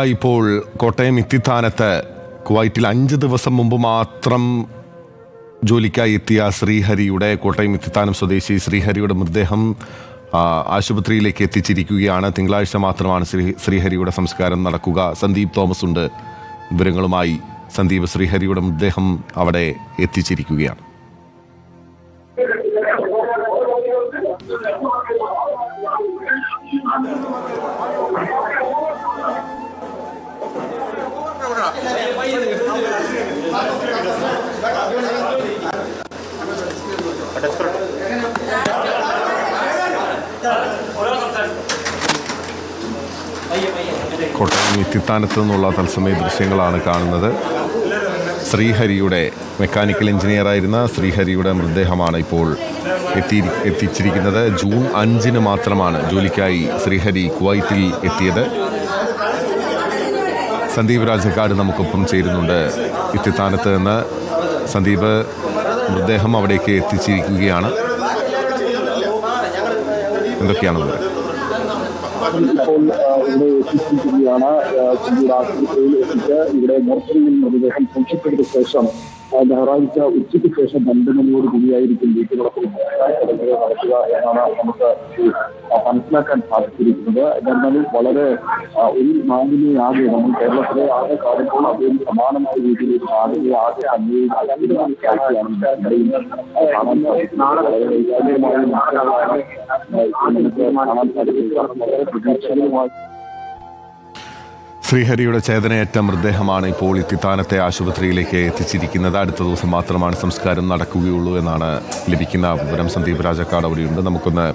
ഇപ്പോൾ കോട്ടയം ഇത്തിത്താനത്ത് കുവൈറ്റിൽ 5 ദിവസം മുമ്പ് മാത്രം ജോലിക്കായി എത്തിയ ശ്രീഹരിയുടെ കോട്ടയം ഇത്തിത്താനം സ്വദേശി ശ്രീഹരിയുടെ മൃതദേഹം ആശുപത്രിയിലേക്ക് എത്തിച്ചിരിക്കുകയാണ്. തിങ്കളാഴ്ച മാത്രമാണ് ശ്രീഹരിയുടെ സംസ്കാരം നടക്കുക. സന്ദീപ് തോമസ് ഉണ്ട് വിവരങ്ങളുമായി. സന്ദീപ്, ശ്രീഹരിയുടെ മൃതദേഹം അവിടെ എത്തിച്ചിരിക്കുകയാണ്. കോട്ടയം ഇത്തിത്താനത്ത് നിന്നുള്ള തത്സമയ ദൃശ്യങ്ങളാണ് കാണുന്നത്. ശ്രീഹരിയുടെ മെക്കാനിക്കൽ എഞ്ചിനീയറായിരുന്ന ശ്രീഹരിയുടെ മൃതദേഹമാണ് ഇപ്പോൾ എത്തിച്ചിരിക്കുന്നത്. ജൂൺ 5 മാത്രമാണ് ജോലിക്കായി ശ്രീഹരി കുവൈറ്റിൽ എത്തിയത്. സന്ദീപ് രാജക്കാട് നമുക്കൊപ്പം ചേരുന്നുണ്ട് ഇത്തിത്താനത്ത് നിന്ന്. സന്ദീപ്, മൃതദേഹം അവിടേക്ക് എത്തിച്ചിരിക്കുകയാണ്. എന്തൊക്കെയാണെന്ന് ഇപ്പോൾ ഇവിടെ എത്തിച്ചിരിക്കുകയാണ്. ആശുപത്രിയിൽ എത്തിച്ച് ഇവിടെ മോർച്ചറിയിൽ മൃതദേഹം സൂക്ഷിച്ചതിന് ശേഷം ഞായറാഴ്ച ഉച്ചയ്ക്ക് ശേഷം 2 മണിയോട് കൂടിയായിരിക്കും വീട്ടുകളത്തിൽ നടക്കുക എന്നാണ് നമുക്ക് മനസ്സിലാക്കാൻ സാധിച്ചിരിക്കുന്നത്. എന്നാലും വളരെ ഒരു നാടിനെ ആകെ നമ്മൾ കേരളത്തിലെ ആകെ കാര്യങ്ങൾ അതിന് സമാനമായ രീതിയിൽ നാടിനെ ആകെ അന്വേഷിക്കുകയാണ് കാണാൻ സാധിക്കുന്നത്. വളരെ പ്രതീക്ഷകളുമായി ശ്രീഹരിയുടെ ചേതനയേറ്റ മൃതദേഹമാണ് ഇപ്പോൾ ഇത്തിത്താനത്തെ ആശുപത്രിയിലേക്ക് എത്തിച്ചിരിക്കുന്നത്. അടുത്ത ദിവസം മാത്രമാണ് സംസ്കാരം നടക്കുകയുള്ളൂ എന്നാണ് ലഭിക്കുന്ന വിവരം. സന്ദീപ് രാജക്കാട് അവിടെയുണ്ട്. നമുക്കൊന്ന്